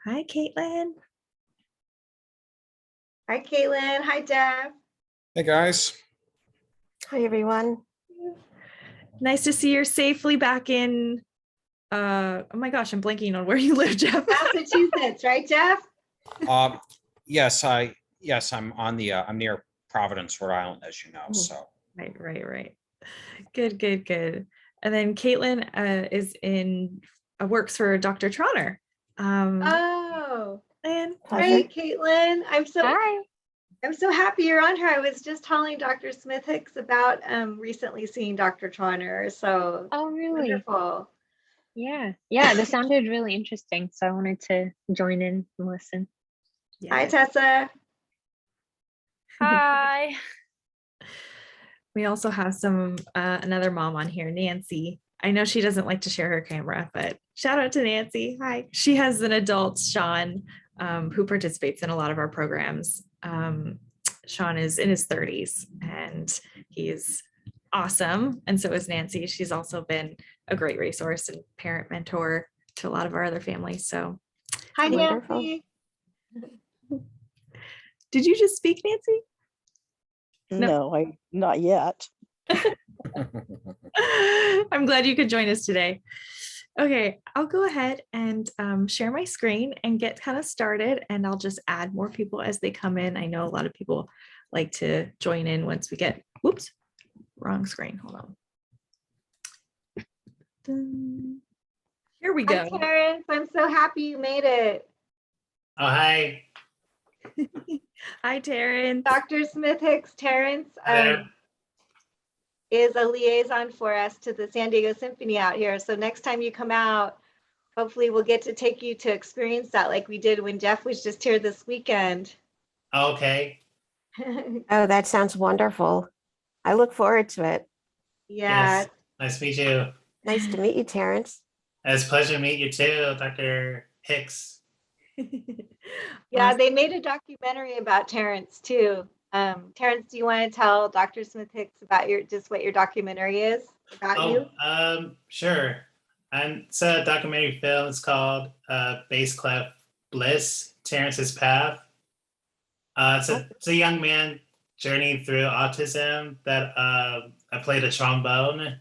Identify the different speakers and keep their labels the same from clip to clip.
Speaker 1: Hi, Caitlin.
Speaker 2: Hi, Caitlin. Hi, Jeff.
Speaker 3: Hey guys.
Speaker 4: Hi, everyone.
Speaker 1: Nice to see you're safely back in. Oh my gosh, I'm blanking on where you live, Jeff.
Speaker 2: Massachusetts, right, Jeff?
Speaker 3: Yes, I'm on the I'm near Providence, Rhode Island, as you know. So
Speaker 1: Right. Good. And then Caitlin works for Dr. Trotter.
Speaker 2: Oh,
Speaker 1: And
Speaker 2: hi, Caitlin. I'm so happy you're on here. I was just telling Dr. Smith Hicks about recently seeing Dr. Trotter. So
Speaker 5: really?
Speaker 2: Wonderful.
Speaker 5: Yeah, this sounded really interesting. So I wanted to join in and listen.
Speaker 1: yeah.
Speaker 2: Hi, Tessa.
Speaker 5: Hi.
Speaker 1: We also have another mom on here, Nancy. I know she doesn't like to share her camera, but shout out to Nancy. Hi. She has an adult, Sean, who participates in a lot of our programs. Sean is in his 30s and he's awesome. And so is Nancy. She's also been a great resource and parent mentor to a lot of our other families. So
Speaker 2: Hi,
Speaker 4: Wonderful.
Speaker 2: Nancy.
Speaker 1: did you just speak, Nancy?
Speaker 4: No, not yet.
Speaker 1: I'm glad you could join us today. Okay, I'll go ahead and share my screen and get kind of started, and I'll just add more people as they come in. I know a lot of people like to join in once we get, whoops, wrong screen, hold on. Here we go.
Speaker 2: Hi, Terence. I'm so happy you made it.
Speaker 6: Oh, hi.
Speaker 1: Hi, Terence.
Speaker 2: Dr. Smith Hicks, Terence
Speaker 6: Hi there.
Speaker 2: is a liaison for us to the San Diego Symphony out here. So next time you come out, hopefully we'll get to take you to experience that like we did when Jeff was just here this weekend.
Speaker 6: Okay.
Speaker 4: Oh, that sounds wonderful. I look forward to it.
Speaker 2: Yeah.
Speaker 6: Yes. Nice to meet you.
Speaker 4: Nice to meet you, Terence.
Speaker 6: It's a pleasure to meet you too, Dr. Hicks.
Speaker 2: Yeah, they made a documentary about Terence too. Terence, do you want to tell Dr. Smith Hicks about what your documentary is about you?
Speaker 6: Sure. It's a documentary film. It's called Bass Clef Bliss, Terence's Path. It's a young man journeying through autism that I played a trombone.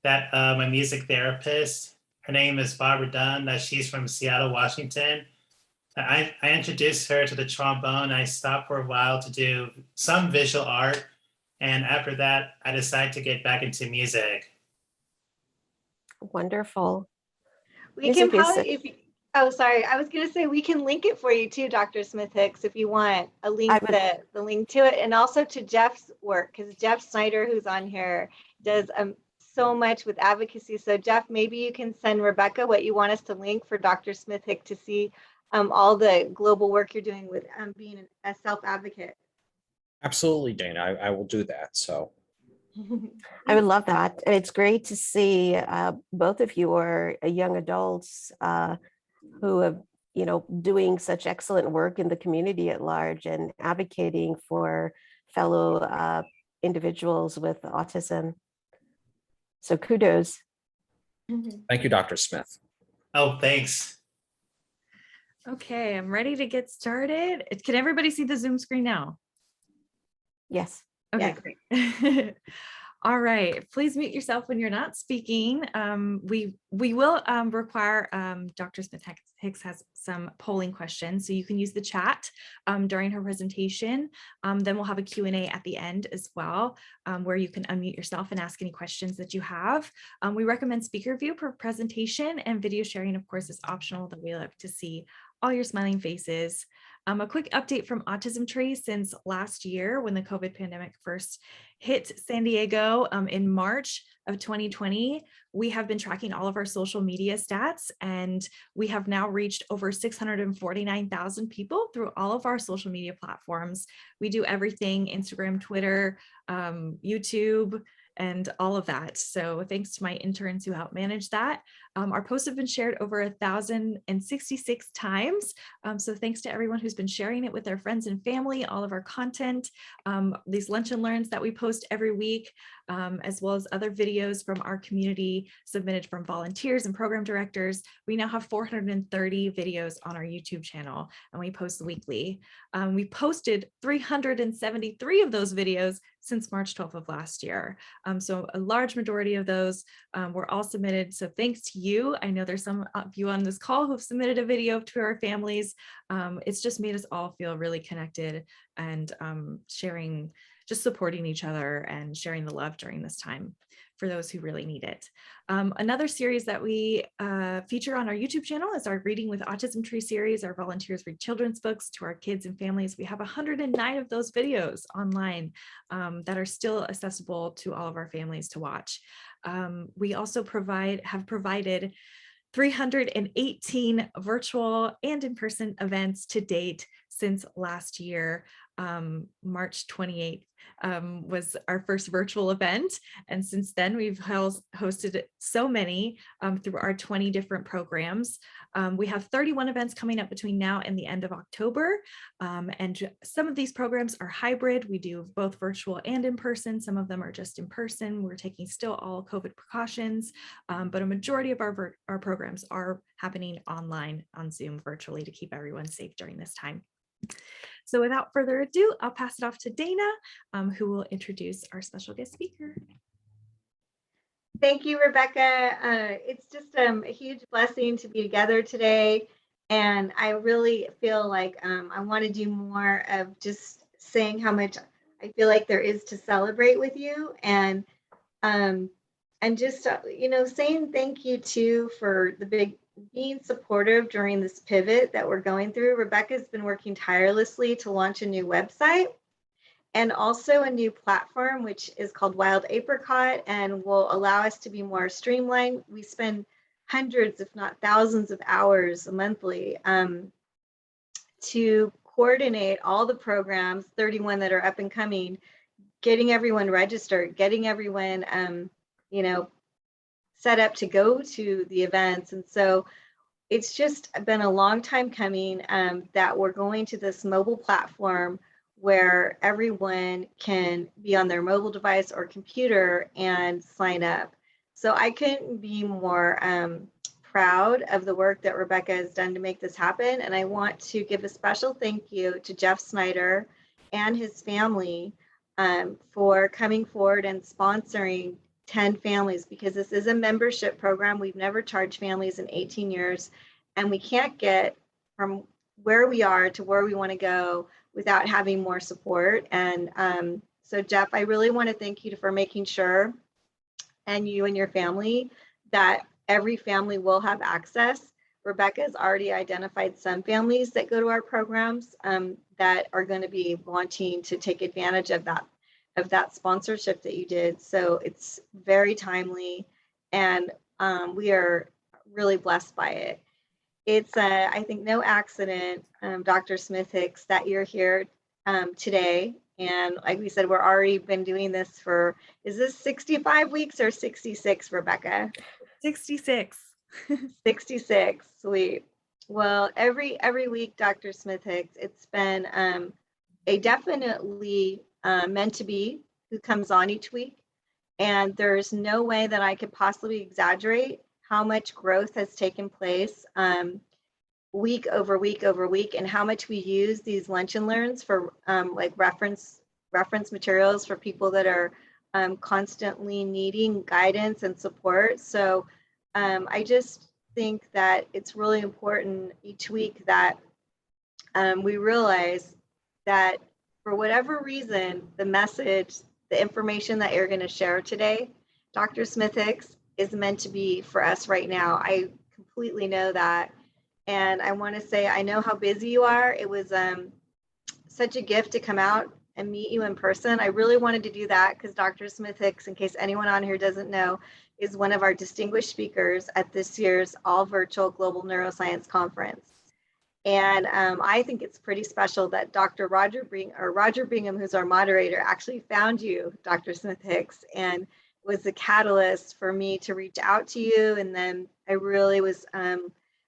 Speaker 6: That my music therapist, her name is Barbara Dunn, that she's from Seattle, Washington. I introduced her to the trombone. I stopped for a while to do some visual art. And after that, I decided to get back into music.
Speaker 4: Wonderful.
Speaker 2: We can probably, sorry. I was going to say we can link it for you too, Dr. Smith Hicks, if you want a link, the link to it, and also to Jeff's work, because Jeff Snyder, who's on here, does so much with advocacy. So Jeff, maybe you can send Rebecca what you want us to link for Dr. Smith Hicks to see all the global work you're doing with being a self-advocate.
Speaker 3: Absolutely, Dana. I will do that. So
Speaker 4: I would love that. And it's great to see both of you are young adults who are, doing such excellent work in the community at large and advocating for fellow individuals with autism. So kudos.
Speaker 3: thank you, Dr. Smith.
Speaker 6: Oh, thanks.
Speaker 1: Okay, I'm ready to get started. Can everybody see the Zoom screen now?
Speaker 4: Yes.
Speaker 1: Okay, great. All right, please mute yourself when you're not speaking. We will require Dr. Smith Hicks has some polling questions, so you can use the chat during her presentation. Then we'll have a Q&A at the end as well, where you can unmute yourself and ask any questions that you have. We recommend speaker view per presentation, and video sharing, of course, is optional, though we love to see all your smiling faces. A quick update from Autism Tree since last year when the COVID pandemic first hit San Diego in March of 2020. We have been tracking all of our social media stats, and we have now reached over 649,000 people through all of our social media platforms. We do everything: Instagram, Twitter, YouTube, and all of that. So thanks to my interns who help manage that. Our posts have been shared over 1,066 times. So thanks to everyone who's been sharing it with their friends and family, all of our content, these lunch and learns that we post every week, as well as other videos from our community submitted from volunteers and program directors. We now have 430 videos on our YouTube channel, and we post weekly. We posted 373 of those videos since March 12th of last year. So a large majority of those were all submitted. So thanks to you. I know there's some of you on this call who have submitted a video to our families. It's just made us all feel really connected and sharing, just supporting each other and sharing the love during this time for those who really need it. Another series that we feature on our YouTube channel is our Reading with Autism Tree series. Our volunteers read children's books to our kids and families. We have 109 of those videos online that are still accessible to all of our families to watch. We also have provided 318 virtual and in-person events to date since last year. March 28th was our first virtual event. And since then, we've hosted so many through our 20 different programs. We have 31 events coming up between now and the end of October. And some of these programs are hybrid. We do both virtual and in person. Some of them are just in person. We're taking still all COVID precautions, but a majority of our programs are happening online on Zoom virtually to keep everyone safe during this time. So without further ado, I'll pass it off to Dana, who will introduce our special guest speaker.
Speaker 2: Thank you, Rebecca. It's just a huge blessing to be together today. And I really feel like I want to do more of just saying how much I feel like there is to celebrate with you. And just, saying thank you too for being supportive during this pivot that we're going through. Rebecca's been working tirelessly to launch a new website and also a new platform, which is called Wild Apricot, and will allow us to be more streamlined. We spend hundreds, if not thousands of hours monthly to coordinate all the programs, 31 that are up and coming, getting everyone registered, getting everyone, set up to go to the events. And so it's just been a long time coming that we're going to this mobile platform where everyone can be on their mobile device or computer and sign up. So I couldn't be more proud of the work that Rebecca has done to make this happen. And I want to give a special thank you to Jeff Snyder and his family for coming forward and sponsoring 10 families, because this is a membership program. We've never charged families in 18 years, and we can't get from where we are to where we want to go without having more support. And so Jeff, I really want to thank you for making sure, and you and your family, that every family will have access. Rebecca has already identified some families that go to our programs that are going to be wanting to take advantage of that sponsorship that you did. So it's very timely, and we are really blessed by it. It's, I think, no accident, Dr. Smith Hicks, that you're here today. And like we said, we're already been doing this for, is this 65 weeks or 66, Rebecca?
Speaker 1: 66.
Speaker 2: 66, sweet. Well, every week, Dr. Smith Hicks, it's been a definitely meant to be who comes on each week. And there's no way that I could possibly exaggerate how much growth has taken place week over week over week, and how much we use these lunch and learns for like reference materials for people that are constantly needing guidance and support. So I just think that it's really important each week that we realize that for whatever reason, the message, the information that you're going to share today, Dr. Smith Hicks, is meant to be for us right now. I completely know that. And I want to say, I know how busy you are. It was such a gift to come out and meet you in person. I really wanted to do that because Dr. Smith Hicks, in case anyone on here doesn't know, is one of our distinguished speakers at this year's all virtual Global Neuroscience Conference. And I think it's pretty special that Dr. Roger Bingham, who's our moderator, actually found you, Dr. Smith Hicks, and was the catalyst for me to reach out to you. And then I really was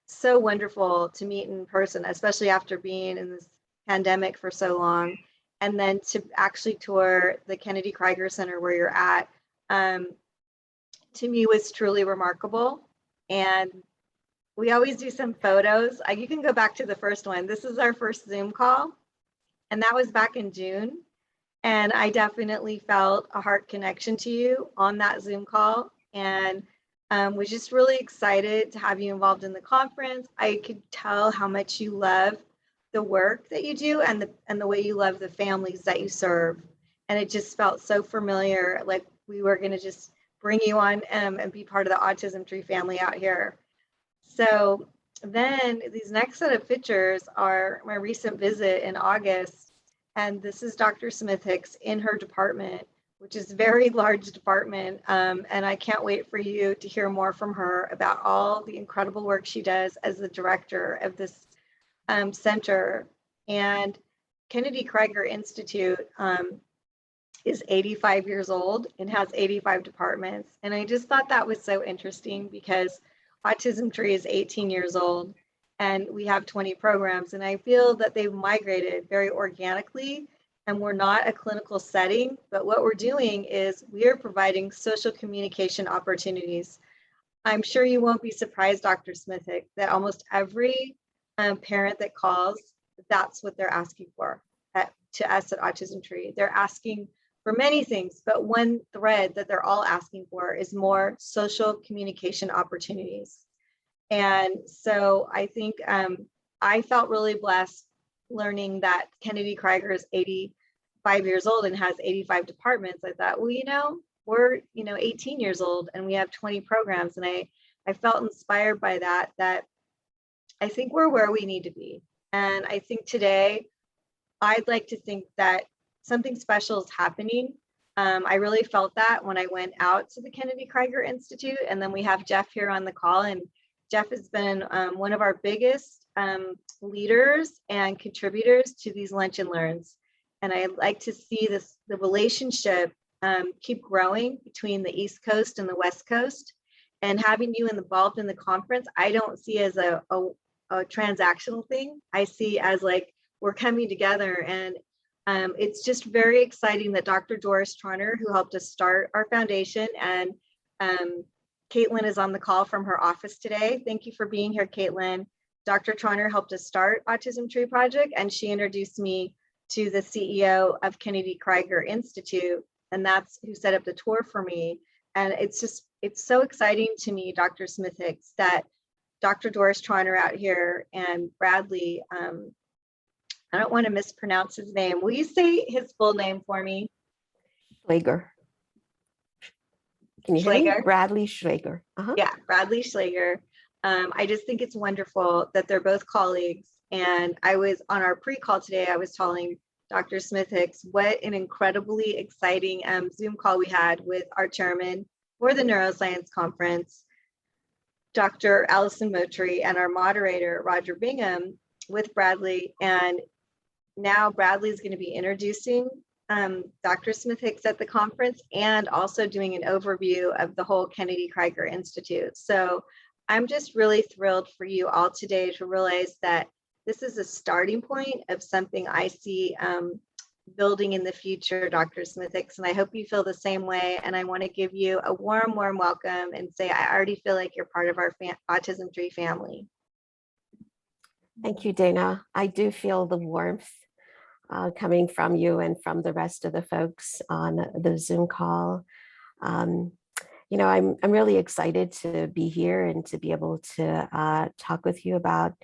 Speaker 2: so wonderful to meet in person, especially after being in this pandemic for so long. And then to actually tour the Kennedy Krieger Center where you're at, to me was truly remarkable. And we always do some photos. You can go back to the first one. This is our first Zoom call, and that was back in June. And I definitely felt a heart connection to you on that Zoom call, and was just really excited to have you involved in the conference. I could tell how much you love the work that you do and the way you love the families that you serve. And it just felt so familiar, like we were going to just bring you on and be part of the Autism Tree family out here. So then these next set of pictures are my recent visit in August. And this is Dr. Smith Hicks in her department, which is a very large department. And I can't wait for you to hear more from her about all the incredible work she does as the director of this center. And Kennedy Krieger Institute is 85 years old and has 85 departments. And I just thought that was so interesting because Autism Tree is 18 years old and we have 20 programs. And I feel that they've migrated very organically, and we're not a clinical setting, but what we're doing is we are providing social communication opportunities. I'm sure you won't be surprised, Dr. Smith, that almost every parent that calls, that's what they're asking for to us at Autism Tree. They're asking for many things, but one thread that they're all asking for is more social communication opportunities. And so I think I felt really blessed learning that Kennedy Krieger is 85 years old and has 85 departments. I thought, well, we're 18 years old and we have 20 programs. And I felt inspired by that I think we're where we need to be. And I think today, I'd like to think that something special is happening. I really felt that when I went out to the Kennedy Krieger Institute, and then we have Jeff here on the call, and Jeff has been one of our biggest leaders and contributors to these lunch and learns. And I like to see the relationship keep growing between the East Coast and the West Coast. And having you involved in the conference, I don't see as a transactional thing. I see as like we're coming together, and it's just very exciting that Dr. Doris Troner, who helped us start our foundation, and Caitlin is on the call from her office today. Thank you for being here, Caitlin. Dr. Troner helped us start Autism Tree Project, and she introduced me to the CEO of Kennedy Krieger Institute, and that's who set up the tour for me. And it's so exciting to me, Dr. Smith Hicks, that Dr. Doris Troner out here and Bradley, I don't want to mispronounce his name. Will you say his full name for me?
Speaker 4: Schlager. Can you hear me? Bradley Schlager.
Speaker 2: Yeah, Bradley Schlager. I just think it's wonderful that they're both colleagues. And I was on our pre-call today, I was telling Dr. Smith Hicks what an incredibly exciting Zoom call we had with our chairman for the Neuroscience Conference, Dr. Allison Motry, and our moderator, Roger Bingham, with Bradley. And now Bradley is going to be introducing Dr. Smith Hicks at the conference and also doing an overview of the whole Kennedy Krieger Institute. So I'm just really thrilled for you all today to realize that this is a starting point of something I see building in the future, Dr. Smith Hicks, and I hope you feel the same way. And I want to give you a warm welcome and say I already feel like you're part of our Autism Tree family.
Speaker 4: Thank you, Dana. I do feel the warmth coming from you and from the rest of the folks on the Zoom call. I'm really excited to be here and to be able to talk with you about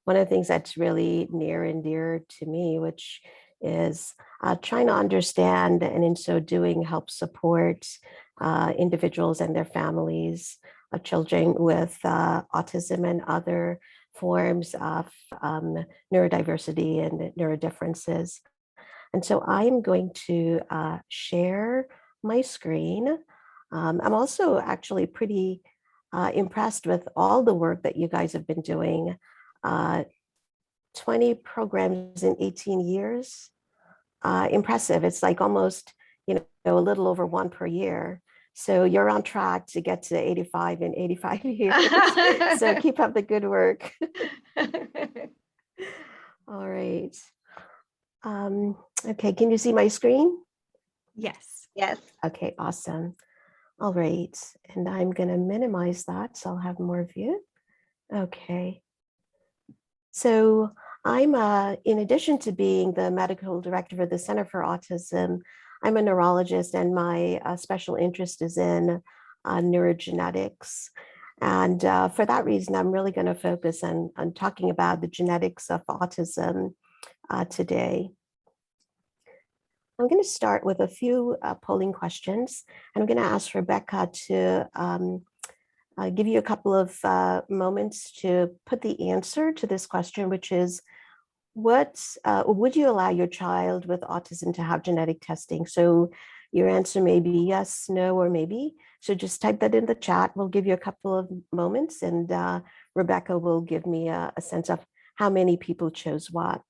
Speaker 4: one of the things that's really near and dear to me, which is trying to understand, and in so doing, help support individuals and their families of children with autism and other forms of neurodiversity and neurodifferences. And so I'm going to share my screen. I'm also actually pretty impressed with all the work that you guys have been doing. 20 programs in 18 years. Impressive. It's like almost, a little over one per year. So you're on track to get to 85 in 85 years. So keep up the good work. All right. Okay, can you see my screen?
Speaker 1: Yes.
Speaker 2: Yes.
Speaker 4: Okay, awesome. All right, and I'm going to minimize that so I'll have more view. Okay. So I'm, in addition to being the medical director of the Center for Autism, I'm a neurologist, and my special interest is in neurogenetics. And for that reason, I'm really going to focus on talking about the genetics of autism today. I'm going to start with a few polling questions, and I'm going to ask Rebecca to give you a couple of moments to put the answer to this question, which is, what would you allow your child with autism to have genetic testing? So your answer may be yes, no, or maybe. So just type that in the chat. We'll give you a couple of moments, and Rebecca will give me a sense of how many people chose what.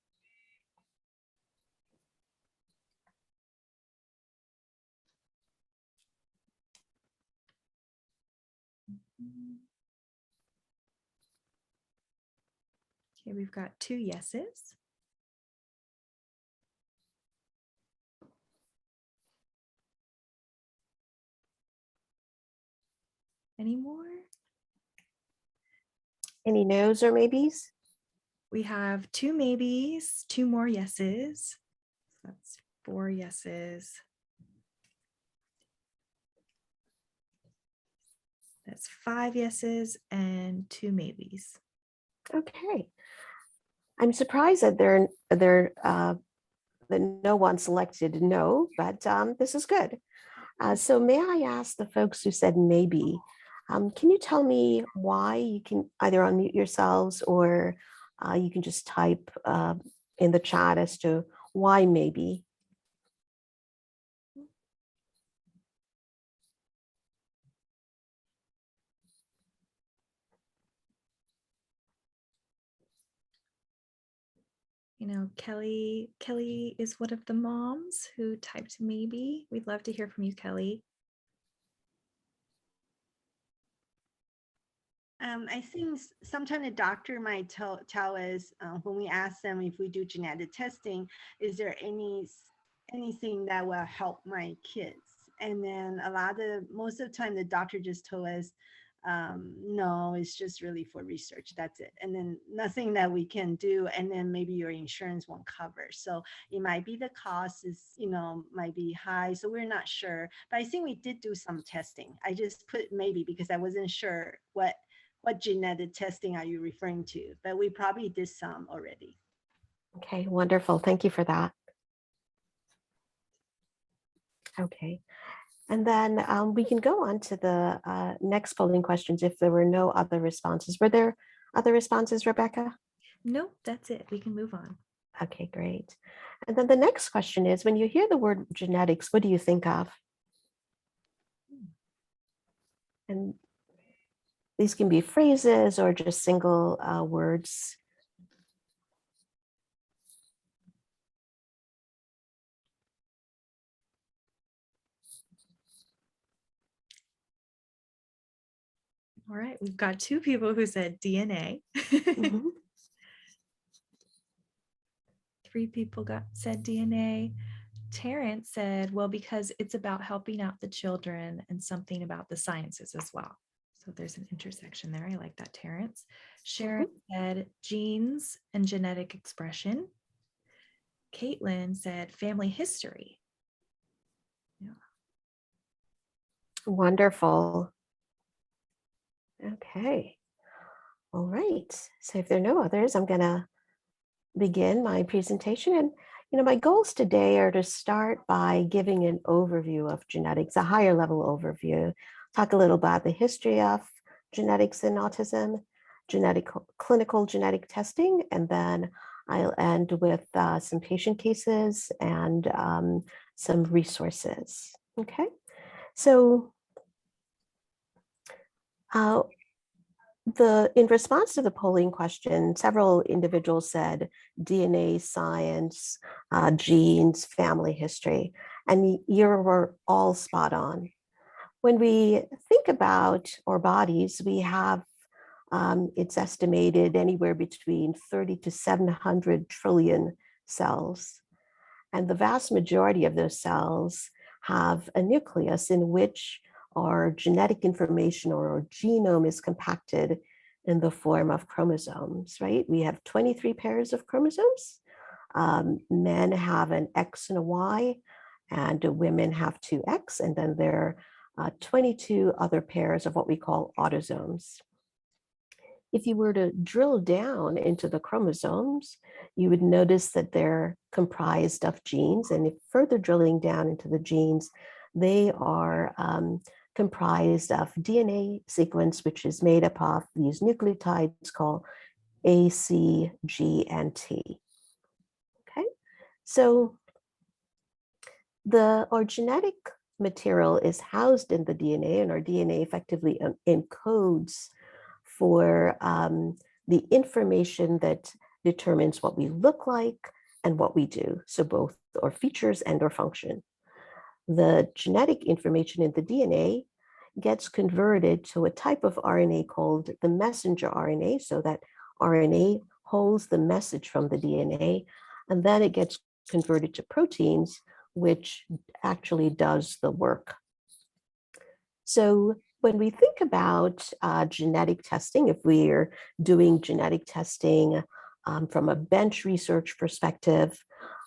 Speaker 1: Okay, we've got 2 yeses. Any more?
Speaker 4: Any no's or maybes?
Speaker 1: We have 2 maybes, 2 more yeses. That's 4 yeses. That's 5 yeses and 2 maybes.
Speaker 4: Okay. I'm surprised that the no one selected no, but this is good. So may I ask the folks who said maybe, can you tell me why? You can either unmute yourselves, or you can just type in the chat as to why maybe.
Speaker 1: You know, Kelly is one of the moms who typed maybe. We'd love to hear from you, Kelly.
Speaker 7: I think sometimes the doctor might tell us when we ask them if we do genetic testing, is there anything that will help my kids? And then most of the time the doctor just told us, no, it's just really for research. That's it. And then nothing that we can do. And then maybe your insurance won't cover. So it might be the cost is, might be high. So we're not sure. But I think we did do some testing. I just put maybe because I wasn't sure what genetic testing are you referring to, but we probably did some already.
Speaker 4: Okay, wonderful. Thank you for that. Okay. And then we can go on to the next polling questions if there were no other responses. Were there other responses, Rebecca?
Speaker 1: No, that's it. We can move on.
Speaker 4: Okay, great. And then the next question is, when you hear the word genetics, what do you think of? And these can be phrases or just single words.
Speaker 1: All right, we've got 2 people who said DNA.
Speaker 4: Mm-hmm.
Speaker 1: 3 people said DNA. Terence said, well, because it's about helping out the children and something about the sciences as well. So there's an intersection there. I like that, Terence. Sharon said genes and genetic expression. Caitlin said family history. Yeah.
Speaker 4: Wonderful. Okay. All right. So if there are no others, I'm going to begin my presentation. And my goals today are to start by giving an overview of genetics, a higher level overview, talk a little about the history of genetics in autism, clinical genetic testing, and then I'll end with some patient cases and some resources. Okay, so in response to the polling question, several individuals said DNA, science, genes, family history, and you were all spot on. When we think about our bodies, we have, it's estimated anywhere between 30 to 700 trillion cells. And the vast majority of those cells have a nucleus in which our genetic information or our genome is compacted in the form of chromosomes, right? We have 23 pairs of chromosomes. Men have an X and a Y, and women have 2X, and then there are 22 other pairs of what we call autosomes. If you were to drill down into the chromosomes, you would notice that they're comprised of genes. And if further drilling down into the genes, they are comprised of DNA sequence, which is made up of these nucleotides called A, C, G, and T. Okay, so our genetic material is housed in the DNA, and our DNA effectively encodes for the information that determines what we look like and what we do. So both our features and our function. The genetic information in the DNA gets converted to a type of RNA called the messenger RNA. So that RNA holds the message from the DNA, and then it gets converted to proteins, which actually does the work. So when we think about genetic testing, if we're doing genetic testing from a bench research perspective,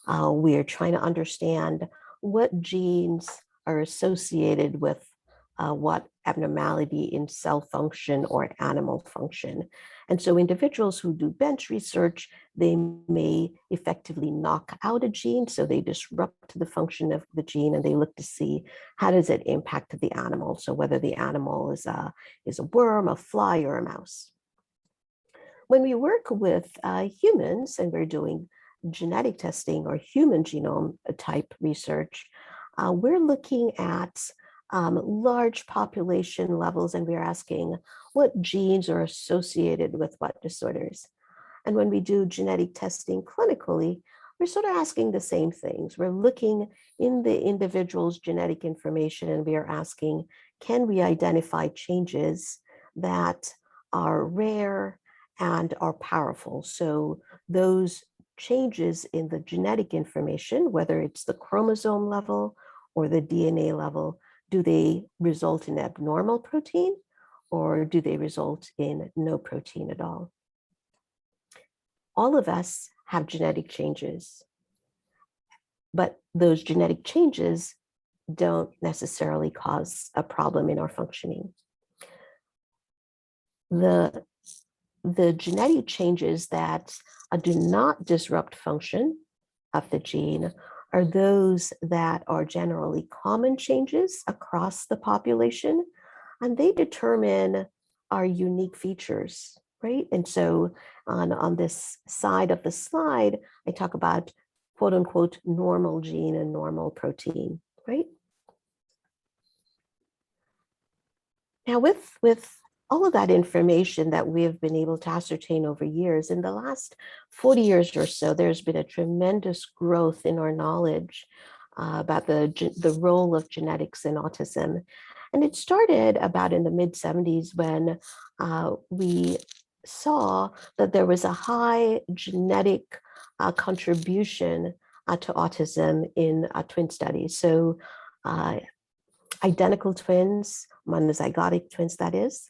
Speaker 4: we're trying to understand what genes are associated with what abnormality in cell function or animal function. And so individuals who do bench research, they may effectively knock out a gene, so they disrupt the function of the gene, and they look to see how does it impact the animal. So whether the animal is a worm, a fly, or a mouse. When we work with humans and we're doing genetic testing or human genome type research, we're looking at large population levels, and we're asking what genes are associated with what disorders. And when we do genetic testing clinically, we're sort of asking the same things. We're looking in the individual's genetic information, and we are asking, can we identify changes that are rare and are powerful? So those changes in the genetic information, whether it's the chromosome level or the DNA level, do they result in abnormal protein, or do they result in no protein at all? All of us have genetic changes, but those genetic changes don't necessarily cause a problem in our functioning. The genetic changes that do not disrupt function of the gene are those that are generally common changes across the population, and they determine our unique features, right? And so on this side of the slide, I talk about quote unquote normal gene and normal protein, right? Now with all of that information that we have been able to ascertain over years, in the last 40 years or so, there's been a tremendous growth in our knowledge about the role of genetics in autism. And it started about in the mid-70s when we saw that there was a high genetic contribution to autism in twin studies. So identical twins, monozygotic twins, that is,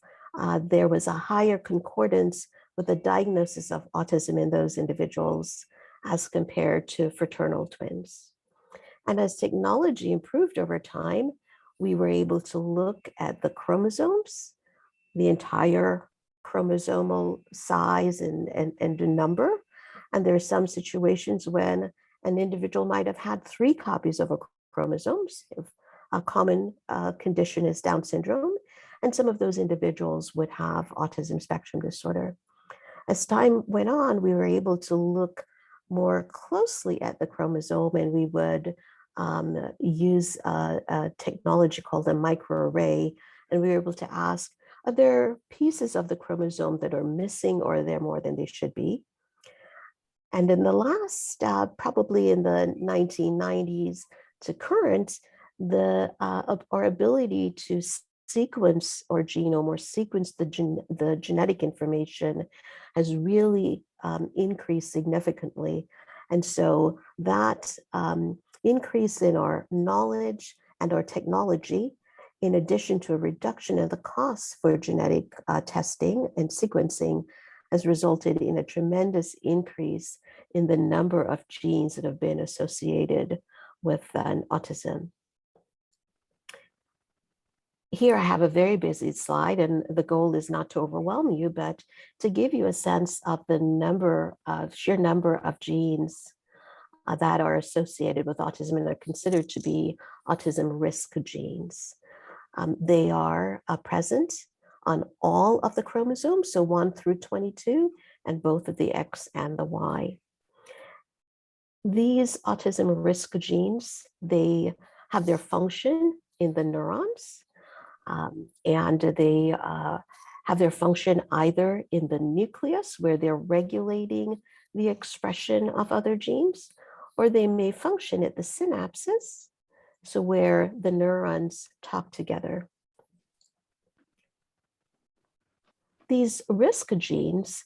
Speaker 4: there was a higher concordance with the diagnosis of autism in those individuals as compared to fraternal twins. And as technology improved over time, we were able to look at the chromosomes, the entire chromosomal size and the number. And there are some situations when an individual might have had 3 copies of a chromosomes. A common condition is Down syndrome, and some of those individuals would have autism spectrum disorder. As time went on, we were able to look more closely at the chromosome, and we would use a technology called a microarray, and we were able to ask, are there pieces of the chromosome that are missing, or are there more than they should be? And in the last, probably in the 1990s to current, our ability to sequence our genome or sequence the genetic information has really increased significantly. And so that increase in our knowledge and our technology, in addition to a reduction in the costs for genetic testing and sequencing, has resulted in a tremendous increase in the number of genes that have been associated with autism. Here I have a very busy slide, and the goal is not to overwhelm you, but to give you a sense of the sheer number of genes that are associated with autism and are considered to be autism risk genes. They are present on all of the chromosomes, so 1 through 22, and both of the X and the Y. These autism risk genes, they have their function in the neurons, and they have their function either in the nucleus, where they're regulating the expression of other genes, or they may function at the synapses, so where the neurons talk together. These risk genes,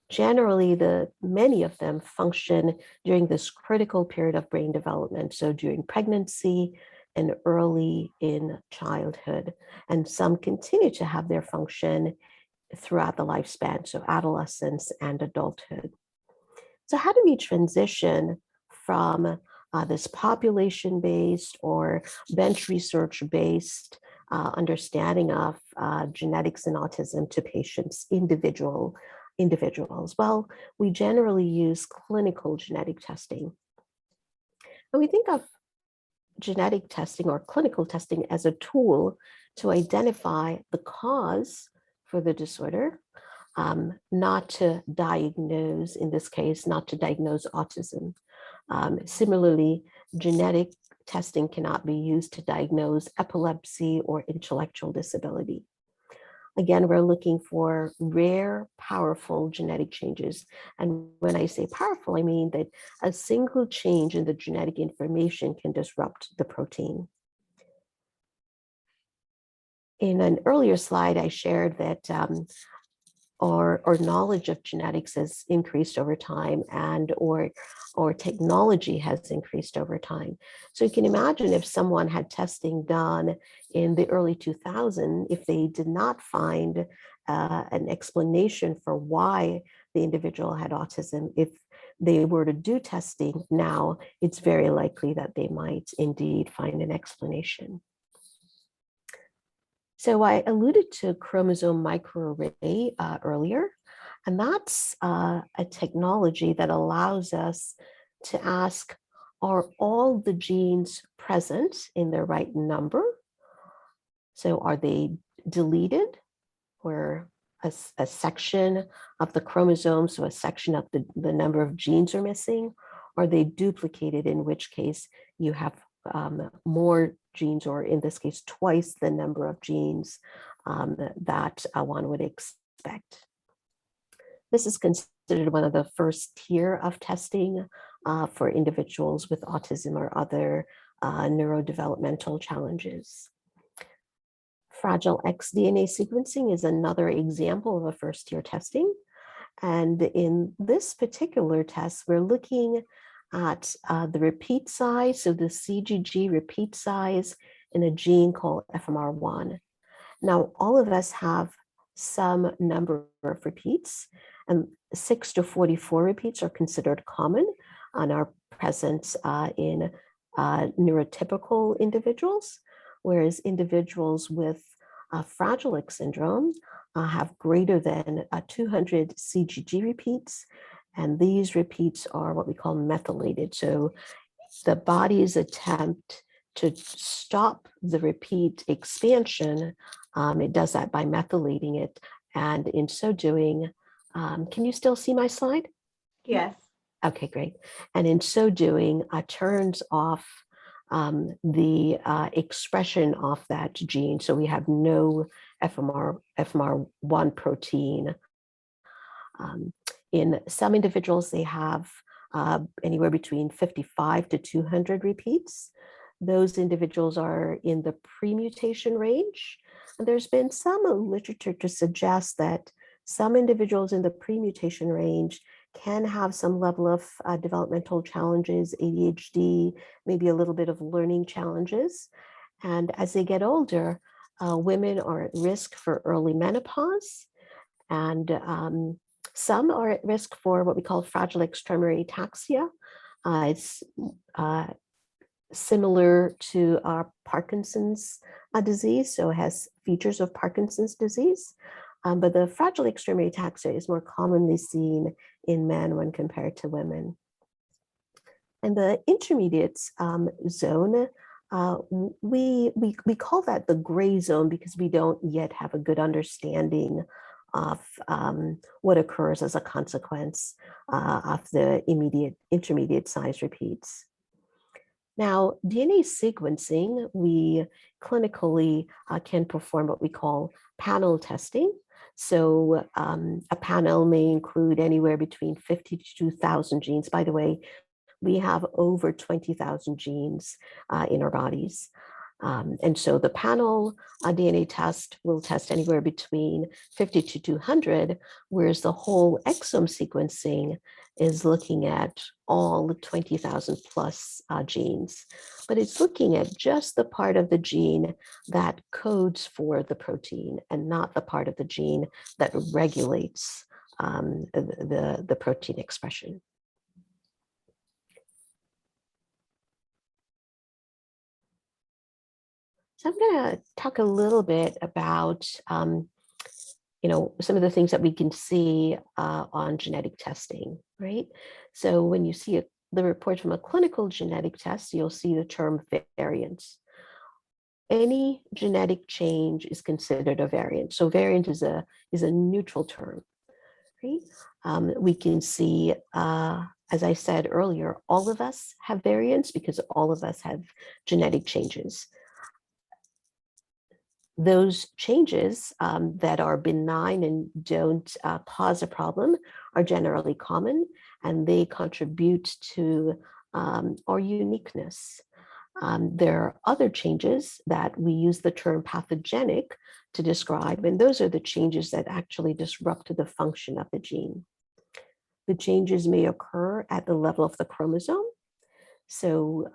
Speaker 4: generally many of them function during this critical period of brain development, so during pregnancy and early in childhood, and some continue to have their function throughout the lifespan, so adolescence and adulthood. So how do we transition from this population-based or bench research-based understanding of genetics and autism to patients, individuals? Well, we generally use clinical genetic testing. And we think of genetic testing or clinical testing as a tool to identify the cause for the disorder, not to diagnose, in this case, not to diagnose autism. Similarly, genetic testing cannot be used to diagnose epilepsy or intellectual disability. Again, we're looking for rare, powerful genetic changes. And when I say powerful, I mean that a single change in the genetic information can disrupt the protein. In an earlier slide, I shared that our knowledge of genetics has increased over time, and or technology has increased over time. So you can imagine if someone had testing done in the early 2000s, if they did not find an explanation for why the individual had autism, if they were to do testing now, it's very likely that they might indeed find an explanation. So I alluded to chromosome microarray earlier, and that's a technology that allows us to ask, are all the genes present in the right number? So are they deleted, where a section of the chromosome, so a section of the number of genes are missing? Are they duplicated, in which case you have more genes, or in this case, twice the number of genes that one would expect. This is considered one of the first tier of testing for individuals with autism or other neurodevelopmental challenges. Fragile X DNA sequencing is another example of a first tier testing. And in this particular test, we're looking at the repeat size, so the CGG repeat size in a gene called FMR1. Now, all of us have some number of repeats, and 6 to 44 repeats are considered common and are present in neurotypical individuals, whereas individuals with Fragile X syndrome have greater than 200 CGG repeats. And these repeats are what we call methylated. So the body's attempt to stop the repeat expansion, it does that by methylating it. And in so doing, can you still see my slide?
Speaker 2: Yes.
Speaker 4: Okay, great. And in so doing, turns off the expression of that gene. So we have no FMR1 protein. In some individuals, they have anywhere between 55 to 200 repeats. those individuals are in the pre-mutation range. And there's been some literature to suggest that some individuals in the pre-mutation range can have some level of developmental challenges, ADHD, maybe a little bit of learning challenges. And as they get older, women are at risk for early menopause, and some are at risk for what we call fragile extramemory ataxia. It's similar to Parkinson's disease, so it has features of Parkinson's disease. But the fragile extramemory ataxia is more commonly seen in men when compared to women. And the intermediate zone, we call that the gray zone because we don't yet have a good understanding of what occurs as a consequence of the intermediate size repeats. Now, DNA sequencing, we clinically can perform what we call panel testing. So a panel may include anywhere between 50 to 2,000 genes. By the way, we have over 20,000 genes in our bodies. And so the panel DNA test will test anywhere between 50 to 200, whereas the whole exome sequencing is looking at all 20,000 plus genes. But it's looking at just the part of the gene that codes for the protein and not the part of the gene that regulates the protein expression. So I'm going to talk a little bit about, some of the things that we can see on genetic testing, right? So when you see the report from a clinical genetic test, you'll see the term variant. Any genetic change is considered a variant. So variant is a neutral term, right? We can see, as I said earlier, all of us have variants because all of us have genetic changes. Those changes that are benign and don't cause a problem are generally common, and they contribute to our uniqueness. There are other changes that we use the term pathogenic to describe, and those are the changes that actually disrupt the function of the gene. The changes may occur at the level of the chromosome. So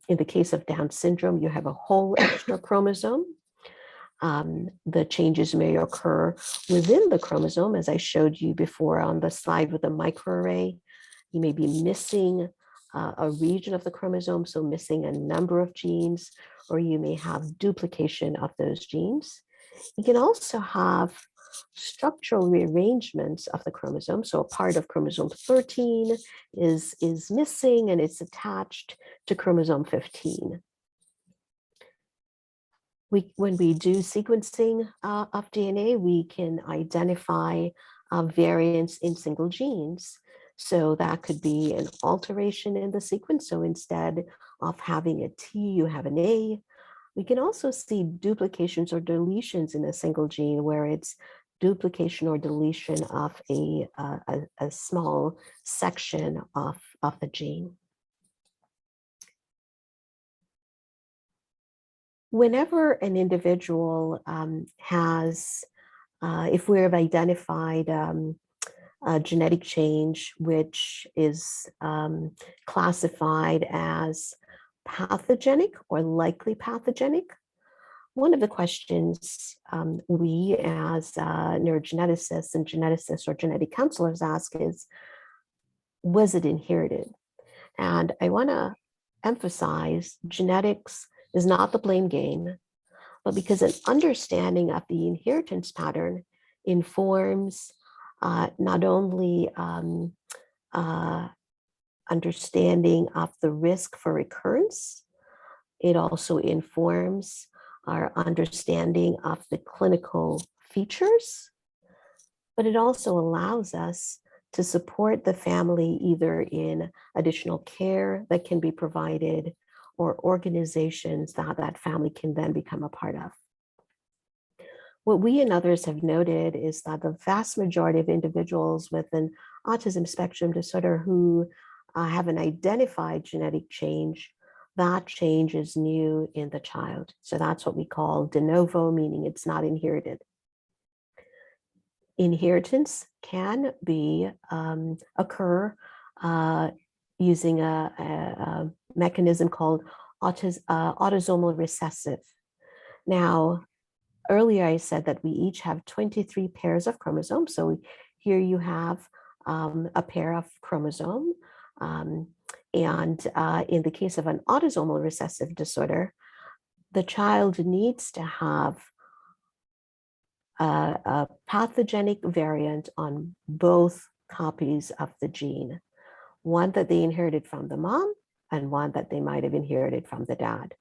Speaker 4: in the case of Down syndrome, you have a whole extra chromosome. The changes may occur within the chromosome, as I showed you before on the slide with the microarray. You may be missing a region of the chromosome, so missing a number of genes, or you may have duplication of those genes. You can also have structural rearrangements of the chromosome. So a part of chromosome 13 is missing and it's attached to chromosome 15. When we do sequencing of DNA, we can identify variants in single genes. So that could be an alteration in the sequence. So instead of having a T, you have an A. We can also see duplications or deletions in a single gene where it's duplication or deletion of a small section of the gene. Whenever an individual has, if we have identified a genetic change which is classified as pathogenic or likely pathogenic, one of the questions we as neurogeneticists and geneticists or genetic counselors ask is, was it inherited? And I want to emphasize genetics is not the blame game, but because an understanding of the inheritance pattern informs not only understanding of the risk for recurrence, it also informs our understanding of the clinical features, but it also allows us to support the family either in additional care that can be provided or organizations that family can then become a part of. What we and others have noted is that the vast majority of individuals with an autism spectrum disorder who have an identified genetic change, that change is new in the child. So that's what we call de novo, meaning it's not inherited. Inheritance can be occur using a mechanism called autosomal recessive. Now, earlier I said that we each have 23 pairs of chromosomes. So here you have a pair of chromosome. And in the case of an autosomal recessive disorder, the child needs to have a pathogenic variant on both copies of the gene, one that they inherited from the mom and one that they might have inherited from the dad.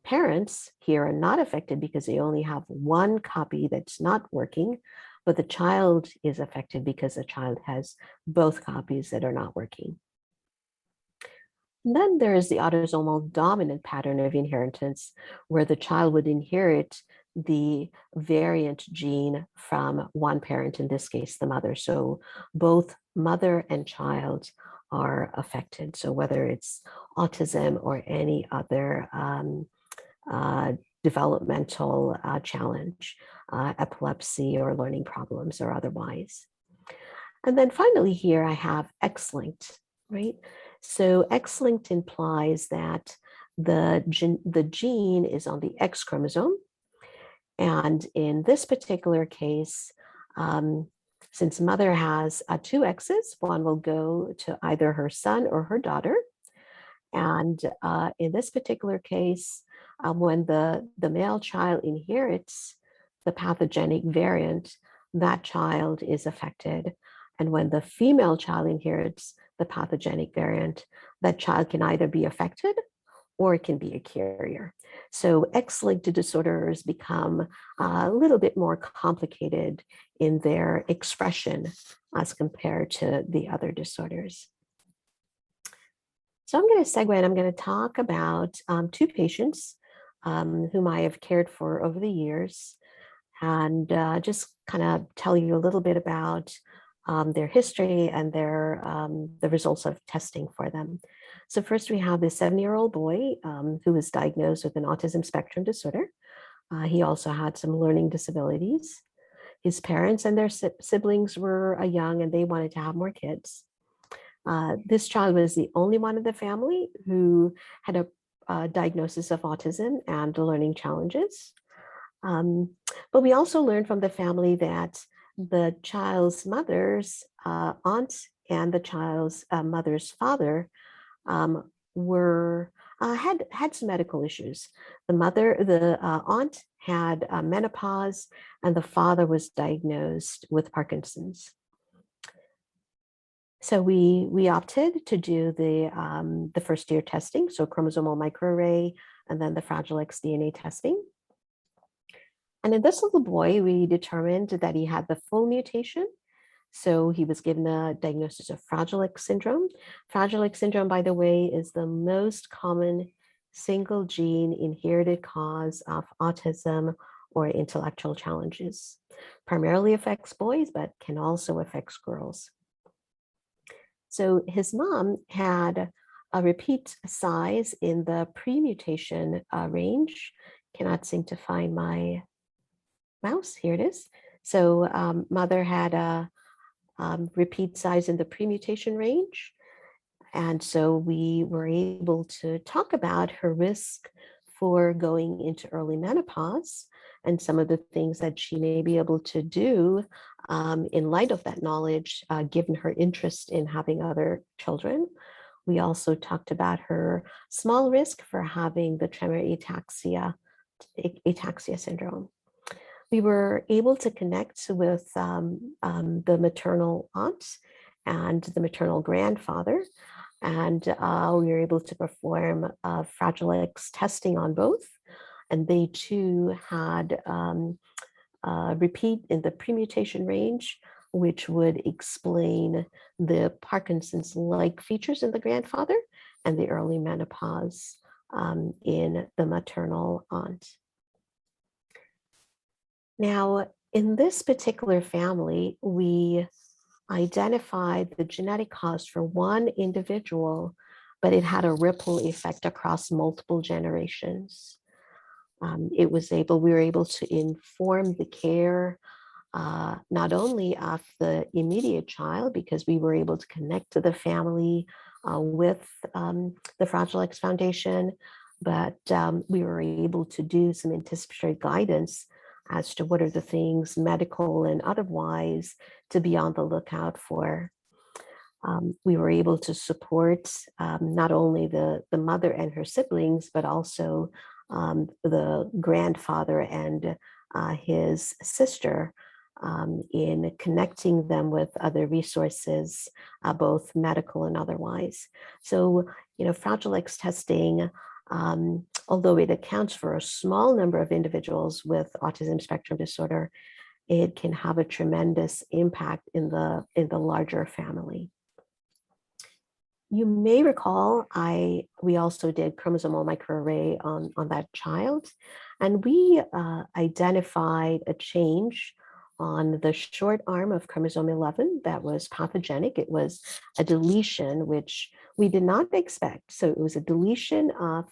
Speaker 4: Parents here are not affected because they only have one copy that's not working, but the child is affected because the child has both copies that are not working. And then there is the autosomal dominant pattern of inheritance, where the child would inherit the variant gene from one parent, in this case, the mother. So both mother and child are affected. So whether it's autism or any other developmental challenge, epilepsy or learning problems or otherwise. And then finally here I have X-linked, right? So X-linked implies that the gene is on the X chromosome. And in this particular case, since mother has two X's, one will go to either her son or her daughter. And in this particular case, when the male child inherits the pathogenic variant, that child is affected. And when the female child inherits the pathogenic variant, that child can either be affected or it can be a carrier. So X-linked disorders become a little bit more complicated in their expression as compared to the other disorders. So I'm going to segue and I'm going to talk about two patients whom I have cared for over the years, and just kind of tell you a little bit about their history and the results of testing for them. So first we have this 7-year-old boy who was diagnosed with an autism spectrum disorder. He also had some learning disabilities. His parents and their siblings were young and they wanted to have more kids. This child was the only one in the family who had a diagnosis of autism and learning challenges. But we also learned from the family that the child's mother's aunt and the child's mother's father had some medical issues. The aunt had menopause, and the father was diagnosed with Parkinson's. So we opted to do the first year testing, so chromosomal microarray, and then the Fragile X DNA testing. And in this little boy, we determined that he had the full mutation. So he was given a diagnosis of Fragile X syndrome. Fragile X syndrome, by the way, is the most common single gene inherited cause of autism or intellectual challenges. Primarily affects boys, but can also affect girls. So his mom had a repeat size in the pre-mutation range. Cannot seem to find my mouse. Here it is. So mother had a repeat size in the pre-mutation range. And so we were able to talk about her risk for going into early menopause and some of the things that she may be able to do in light of that knowledge, given her interest in having other children. We also talked about her small risk for having the tremor ataxia syndrome. We were able to connect with the maternal aunt and the maternal grandfather, and we were able to perform Fragile X testing on both. And they too had repeat in the pre-mutation range, which would explain the Parkinson's-like features in the grandfather and the early menopause in the maternal aunt. Now, in this particular family, we identified the genetic cause for one individual, but it had a ripple effect across multiple generations. We were able to inform the care not only of the immediate child, because we were able to connect to the family with the Fragile X Foundation, but we were able to do some anticipatory guidance as to what are the things, medical and otherwise, to be on the lookout for. We were able to support not only the mother and her siblings, but also the grandfather and his sister in connecting them with other resources, both medical and otherwise. So, Fragile X testing, although it accounts for a small number of individuals with autism spectrum disorder, it can have a tremendous impact in the larger family. You may recall we also did chromosomal microarray on that child, and we identified a change on the short arm of chromosome 11 that was pathogenic. It was a deletion, which we did not expect. So it was a deletion of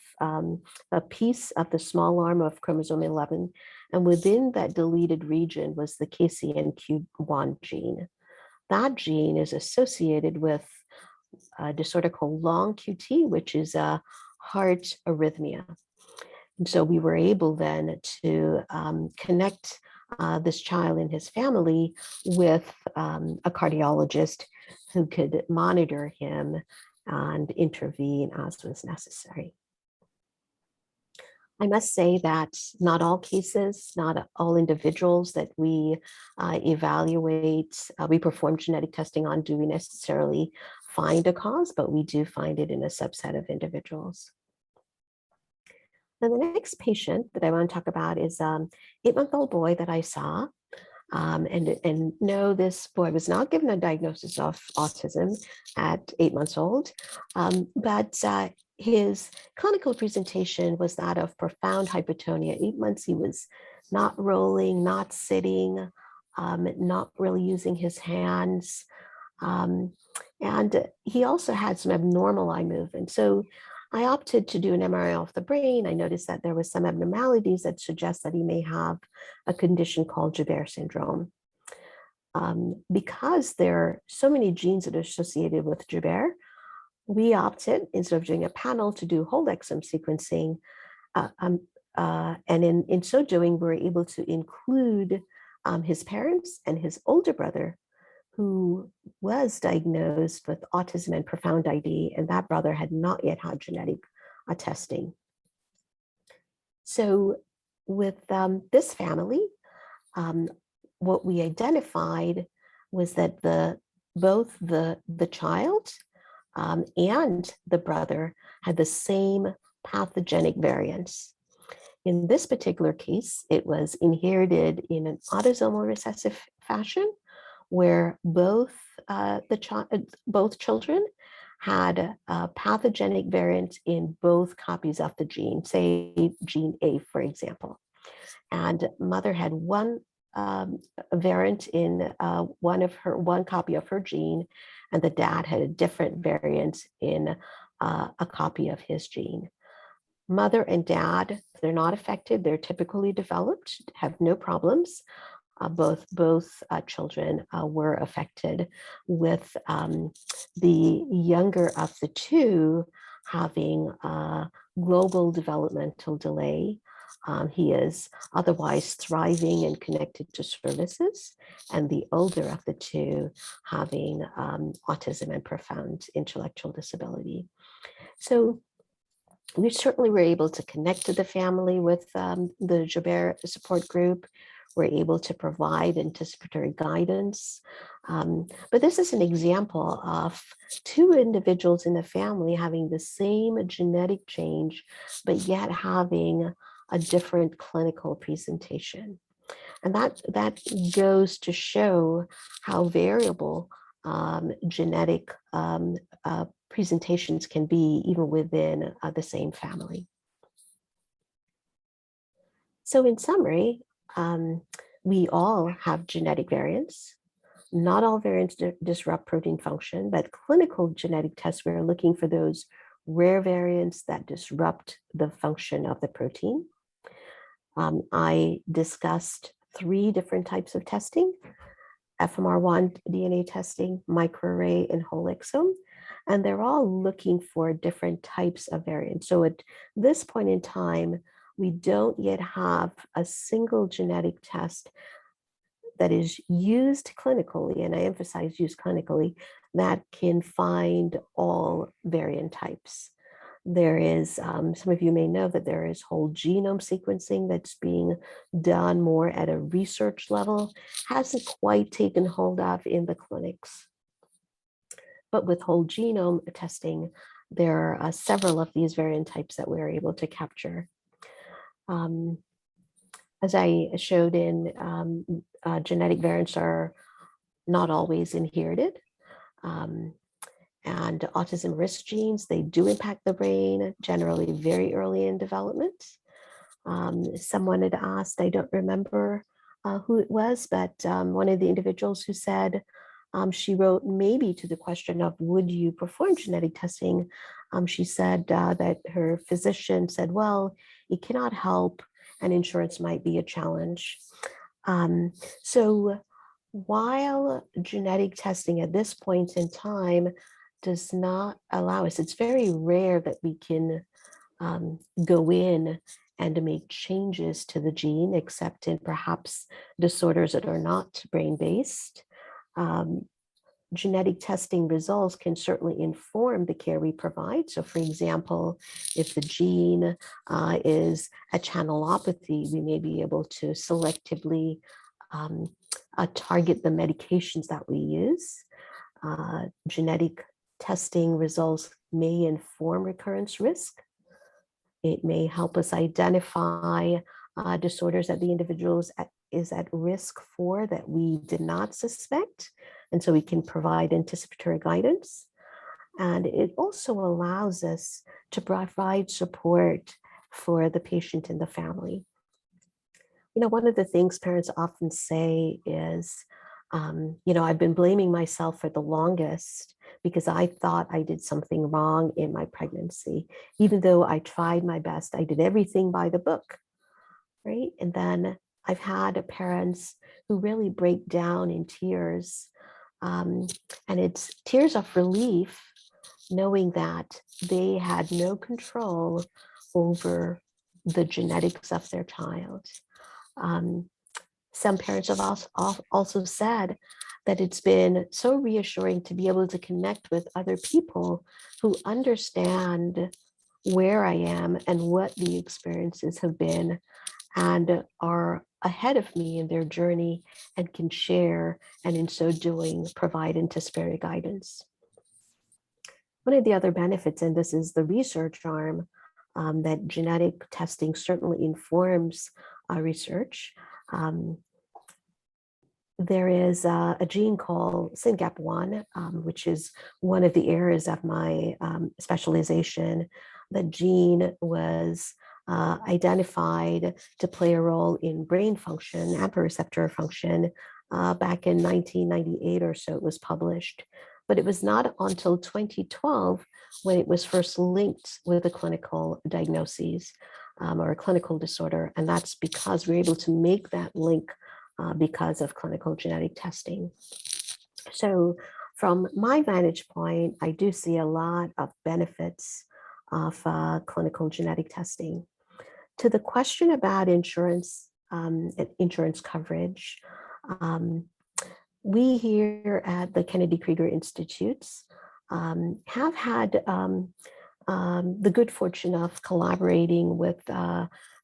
Speaker 4: a piece of the small arm of chromosome 11, and within that deleted region was the KCNQ1 gene. That gene is associated with a disorder called long QT, which is a heart arrhythmia. And so we were able then to connect this child and his family with a cardiologist who could monitor him and intervene as was necessary. I must say that not all cases, not all individuals that we evaluate, we perform genetic testing on, do we necessarily find a cause, but we do find it in a subset of individuals. Now, the next patient that I want to talk about is an 8-month-old boy that I saw. And no, this boy was not given a diagnosis of autism at 8 months old, but his clinical presentation was that of profound hypotonia. 8 months, he was not rolling, not sitting, not really using his hands. And he also had some abnormal eye movement. So I opted to do an MRI of the brain. I noticed that there was some abnormalities that suggest that he may have a condition called Javier Syndrome. Because there are so many genes that are associated with Javier, we opted, instead of doing a panel, to do whole exome sequencing. And in so doing, we were able to include his parents and his older brother, who was diagnosed with autism and profound ID, and that brother had not yet had genetic testing. So with this family, what we identified was that both the child and the brother had the same pathogenic variants. In this particular case, it was inherited in an autosomal recessive fashion, where both children had a pathogenic variant in both copies of the gene, say gene A, for example. And mother had one variant in one copy of her gene, and the dad had a different variant in a copy of his gene. Mother and dad, they're not affected. They're typically developed, have no problems. Both children were affected, with the younger of the two having a global developmental delay. He is otherwise thriving and connected to services, and the older of the two having autism and profound intellectual disability. So we certainly were able to connect to the family with the Javier support group. We're able to provide anticipatory guidance. But this is an example of two individuals in the family having the same genetic change, but yet having a different clinical presentation. And that goes to show how variable genetic presentations can be, even within the same family. So in summary, we all have genetic variants. Not all variants disrupt protein function, but clinical genetic tests, we're looking for those rare variants that disrupt the function of the protein. I discussed 3 different types of testing: FMR1 DNA testing, microarray, and whole exome. And they're all looking for different types of variants. So at this point in time, we don't yet have a single genetic test that is used clinically, and I emphasize used clinically, that can find all variant types. There is, some of you may know that there is whole genome sequencing that's being done more at a research level, hasn't quite taken hold of in the clinics. But with whole genome testing, there are several of these variant types that we're able to capture. As I showed in, genetic variants are not always inherited. And autism risk genes, they do impact the brain, generally very early in development. Someone had asked, I don't remember who it was, but one of the individuals who said, she wrote maybe to the question of, would you perform genetic testing? She said that her physician said, well, it cannot help, and insurance might be a challenge. So while genetic testing at this point in time does not allow us, it's very rare that we can go in and to make changes to the gene, except in perhaps disorders that are not brain-based. Genetic testing results can certainly inform the care we provide. So for example, if the gene is a channelopathy, we may be able to selectively target the medications that we use. Genetic testing results may inform recurrence risk. It may help us identify disorders that the individual is at risk for that we did not suspect. And so we can provide anticipatory guidance. And it also allows us to provide support for the patient and the family. You know, one of the things parents often say is, you know, I've been blaming myself for the longest because I thought I did something wrong in my pregnancy. Even though I tried my best, I did everything by the book, right? And then I've had parents who really break down in tears. And it's tears of relief, knowing that they had no control over the genetics of their child. Some parents have also said that it's been so reassuring to be able to connect with other people who understand where I am and what the experiences have been and are ahead of me in their journey and can share, and in so doing, provide anticipatory guidance. One of the other benefits, and this is the research arm, that genetic testing certainly informs research. There is a gene called SYNGAP1, which is one of the areas of my specialization. The gene was identified to play a role in brain function, AMPA receptor function, back in 1998 or so it was published. But it was not until 2012 when it was first linked with a clinical diagnosis or a clinical disorder. And that's because we're able to make that link because of clinical genetic testing. So from my vantage point, I do see a lot of benefits of clinical genetic testing. To the question about insurance, insurance coverage, we here at the Kennedy Krieger Institutes have had the good fortune of collaborating with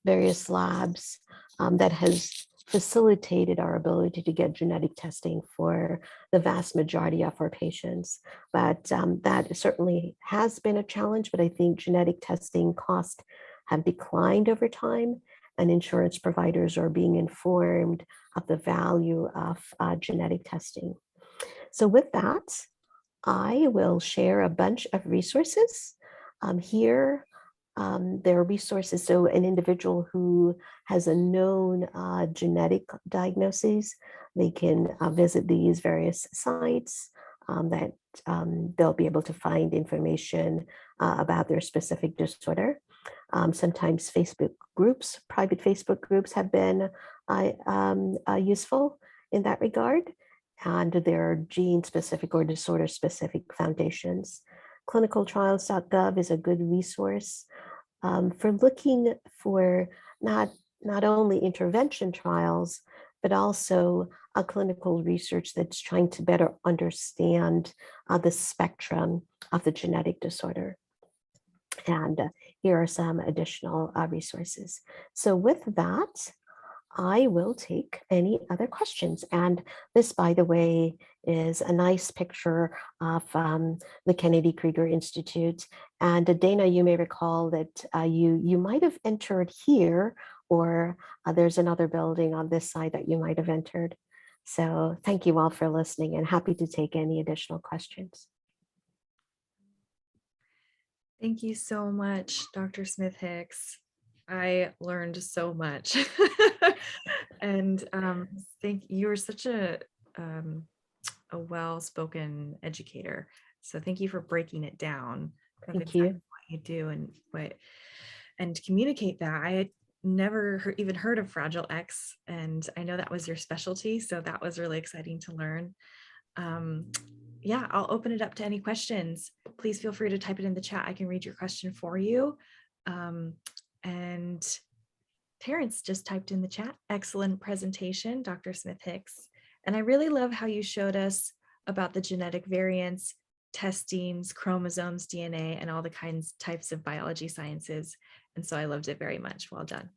Speaker 4: various labs that has facilitated our ability to get genetic testing for the vast majority of our patients. But that certainly has been a challenge, but I think genetic testing costs have declined over time, and insurance providers are being informed of the value of genetic testing. So with that, I will share a bunch of resources. Here, there are resources. So an individual who has a known genetic diagnosis, they can visit these various sites. that they'll be able to find information about their specific disorder. Sometimes Facebook groups, private Facebook groups have been useful in that regard. And there are gene-specific or disorder-specific foundations. Clinicaltrials.gov is a good resource for looking for not only intervention trials, but also a clinical research that's trying to better understand the spectrum of the genetic disorder. And here are some additional resources. So with that, I will take any other questions. And this, by the way, is a nice picture of the Kennedy Krieger Institute. And Dana, you may recall that you might have entered here, or there's another building on this side that you might have entered. So thank you all for listening, and happy to take any additional questions.
Speaker 1: Thank you so much, Dr. Smith Hicks. I learned so much. And thank you. You're such a well-spoken educator. So thank you for breaking it down.
Speaker 4: Thank you.
Speaker 1: What you do and communicate that. I had never even heard of Fragile X, and I know that was your specialty. So that was really exciting to learn. Yeah, I'll open it up to any questions. Please feel free to type it in the chat. I can read your question for you. And Terence just typed in the chat, excellent presentation, Dr. Smith Hicks. And I really love how you showed us about the genetic variants, testings, chromosomes, DNA, and all the types of biology sciences. And so I loved it very much. Well done.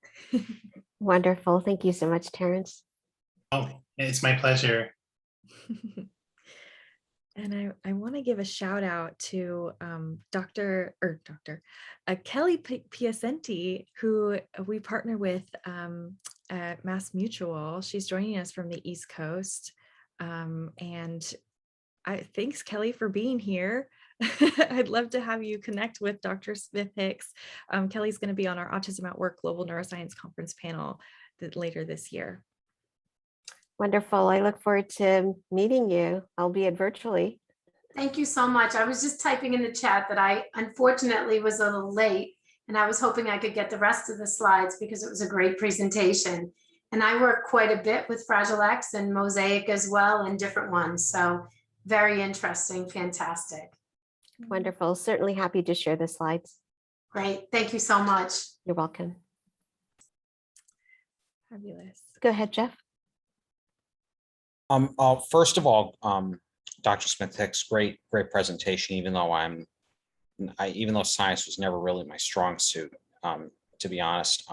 Speaker 4: Wonderful. Thank you so much, Terence.
Speaker 6: Oh, it's my pleasure.
Speaker 1: And I want to give a shout out to Kelly Piacenti, who we partner with at Mass Mutual. She's joining us from the East Coast. And thanks, Kelly, for being here. I'd love to have you connect with Dr. Smith Hicks. Kelly's going to be on our Autism at Work Global Neuroscience Conference panel later this year.
Speaker 4: Wonderful. I look forward to meeting you, albeit virtually.
Speaker 8: Thank you so much. I was just typing in the chat that I unfortunately was a little late, and I was hoping I could get the rest of the slides because it was a great presentation. And I work quite a bit with Fragile X and Mosaic as well, and different ones. So very interesting, fantastic.
Speaker 4: Wonderful. Certainly happy to share the slides.
Speaker 8: Great. Thank you so much.
Speaker 4: You're welcome.
Speaker 1: Fabulous.
Speaker 4: Go ahead, Jeff.
Speaker 3: First of all, Dr. Smith Hicks, great presentation. Even though science was never really my strong suit, to be honest.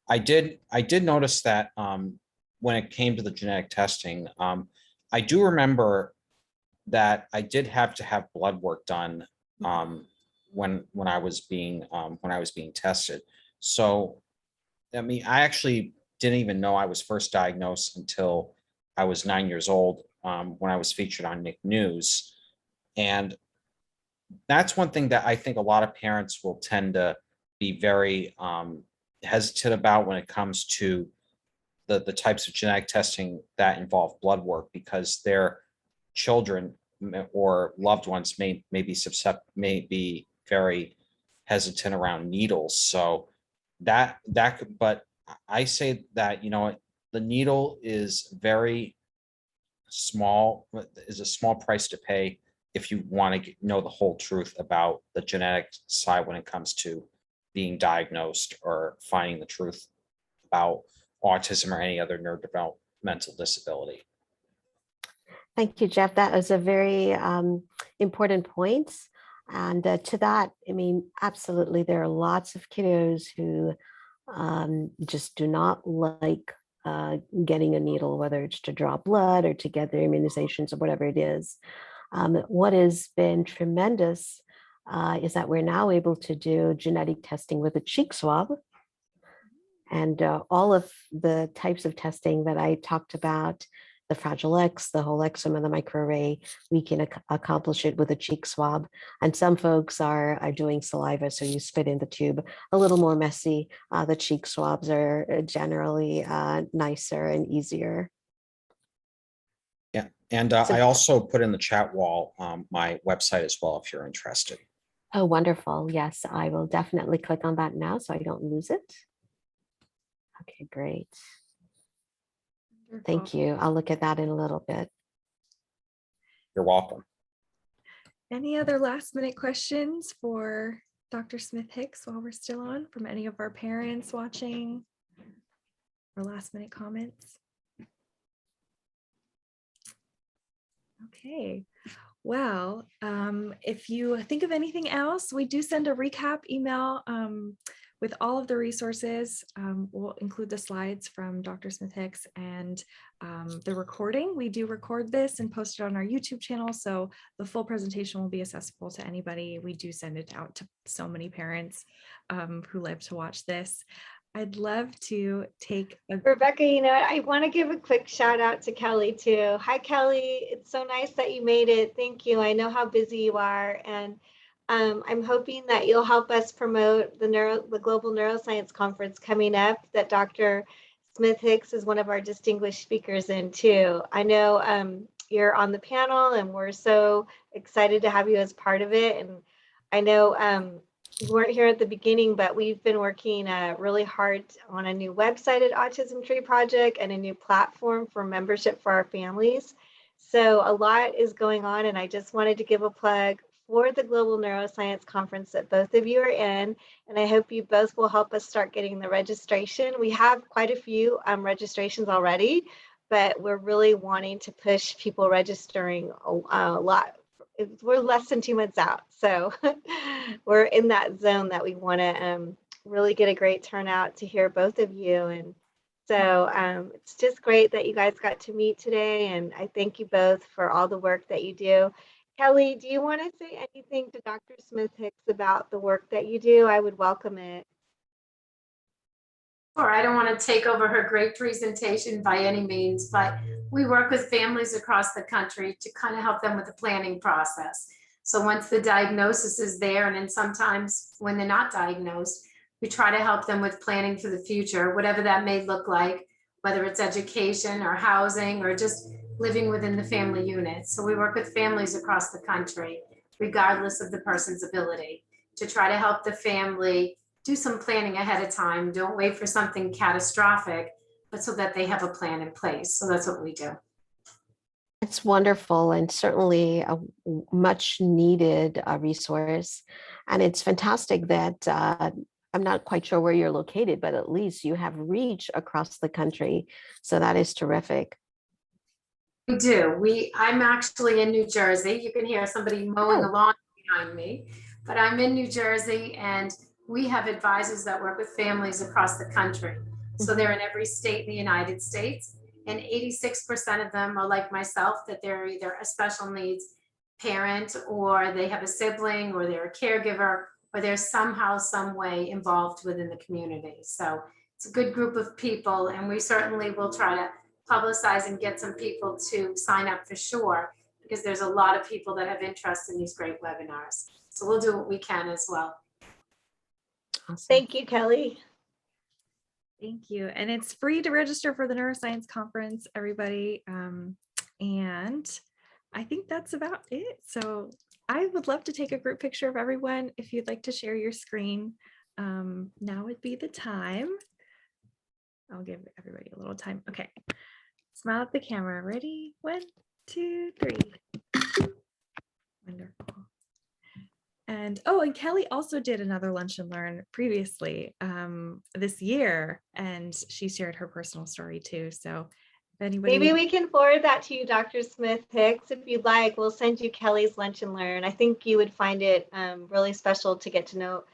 Speaker 3: I did notice that when it came to the genetic testing, I do remember that I did have to have blood work done when I was being tested. So, I mean, I actually didn't even know I was first diagnosed until I was 9 years old, when I was featured on Nick News. And that's one thing that I think a lot of parents will tend to be very hesitant about when it comes to the types of genetic testing that involve blood work, because their children or loved ones may be very hesitant around needles. So that could, but I say that, you know, the needle is very small, is a small price to pay if you want to know the whole truth about the genetic side when it comes to being diagnosed or finding the truth about autism or any other neurodevelopmental disability.
Speaker 4: Thank you, Jeff. That was a very important point. And to that, I mean, absolutely, there are lots of kiddos who just do not like getting a needle, whether it's to draw blood or to get their immunizations or whatever it is. What has been tremendous is that we're now able to do genetic testing with a cheek swab. And all of the types of testing that I talked about, the Fragile X, the whole exome, and the microarray, we can accomplish it with a cheek swab. And some folks are doing saliva, so you spit in the tube. A little more messy. The cheek swabs are generally nicer and easier.
Speaker 3: Yeah, And I also put in the chat wall my website as well, if you're interested.
Speaker 4: Oh, wonderful. Yes, I will definitely click on that now so I don't lose it. Okay, great. Thank you. I'll look at that in a little bit.
Speaker 3: You're welcome.
Speaker 1: Any other last minute questions for Dr. Smith Hicks while we're still on from any of our parents watching, or last minute comments? Okay, well, if you think of anything else, we do send a recap email with all of the resources. We'll include the slides from Dr. Smith Hicks and the recording. We do record this and post it on our YouTube channel, so the full presentation will be accessible to anybody. We do send it out to so many parents who live to watch this. I'd love to take a
Speaker 2: Rebecca, you know, I want to give a quick shout out to Kelly too. Hi, Kelly. It's so nice that you made it. Thank you. I know how busy you are. And I'm hoping that you'll help us promote the Global Neuroscience Conference coming up that Dr. Smith Hicks is one of our distinguished speakers in too. I know you're on the panel and we're so excited to have you as part of it. And I know you weren't here at the beginning, but we've been working really hard on a new website at Autism Tree Project and a new platform for membership for our families. So a lot is going on, and I just wanted to give a plug for the Global Neuroscience Conference that both of you are in, and I hope you both will help us start getting the registration. We have quite a few registrations already, but we're really wanting to push people registering a lot. We're less than 2 months out, so we're in that zone that we want to really get a great turnout to hear both of you. And so it's just great that you guys got to meet today, and I thank you both for all the work that you do. Kelly, do you want to say anything to Dr. Smith Hicks about the work that you do? I would welcome it.
Speaker 8: Sure, I don't want to take over her great presentation by any means, but we work with families across the country to kind of help them with the planning process. So once the diagnosis is there, and then sometimes when they're not diagnosed, we try to help them with planning for the future, whatever that may look like, whether it's education or housing or just living within the family unit. So we work with families across the country, regardless of the person's ability, to try to help the family do some planning ahead of time. Don't wait for something catastrophic, but so that they have a plan in place. So that's what we do.
Speaker 4: It's wonderful and certainly a much needed resource. And it's fantastic that I'm not quite sure where you're located, but at least you have reach across the country. So that is terrific.
Speaker 8: We do. I'm actually in New Jersey. You can hear somebody mowing a lawn behind me, but I'm in New Jersey, and we have advisors that work with families across the country. So they're in every state in the United States, and 86% of them are like myself, that they're either a special needs parent, or they have a sibling, or they're a caregiver, or they're somehow, some way involved within the community. So it's a good group of people, and we certainly will try to publicize and get some people to sign up for sure, because there's a lot of people that have interest in these great webinars. So we'll do what we can as well.
Speaker 4: Awesome.
Speaker 2: Thank you, Kelly.
Speaker 1: Thank you. And it's free to register for the Neuroscience Conference, everybody. And I think that's about it. So I would love to take a group picture of everyone. If you'd like to share your screen, now would be the time. I'll give everybody a little time. Okay. Smile at the camera. Ready? 1, 2, 3. Wonderful. And and Kelly also did another Lunch and Learn previously this year, and she shared her personal story too. So if anybody,
Speaker 2: maybe we can forward that to you, Dr. Smith Hicks, if you'd like. We'll send you Kelly's Lunch and Learn. I think you would find it really special to get to know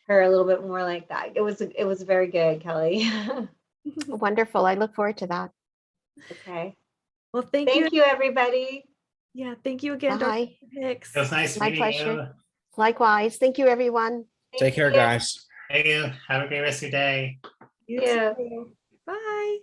Speaker 2: her a little bit more like that. It was very good, Kelly.
Speaker 4: Wonderful. I look forward to that.
Speaker 2: Okay.
Speaker 1: well, thank you.
Speaker 2: Thank you, everybody.
Speaker 1: Yeah, thank you again,
Speaker 4: Bye.
Speaker 1: Dr. Hicks.
Speaker 6: It was nice
Speaker 4: My
Speaker 6: meeting
Speaker 4: pleasure.
Speaker 6: you.
Speaker 4: Likewise. Thank you, everyone.
Speaker 3: Take care, guys.
Speaker 6: Thank you. Have a great rest of your day.
Speaker 1: You
Speaker 2: Yeah.
Speaker 1: too. Bye.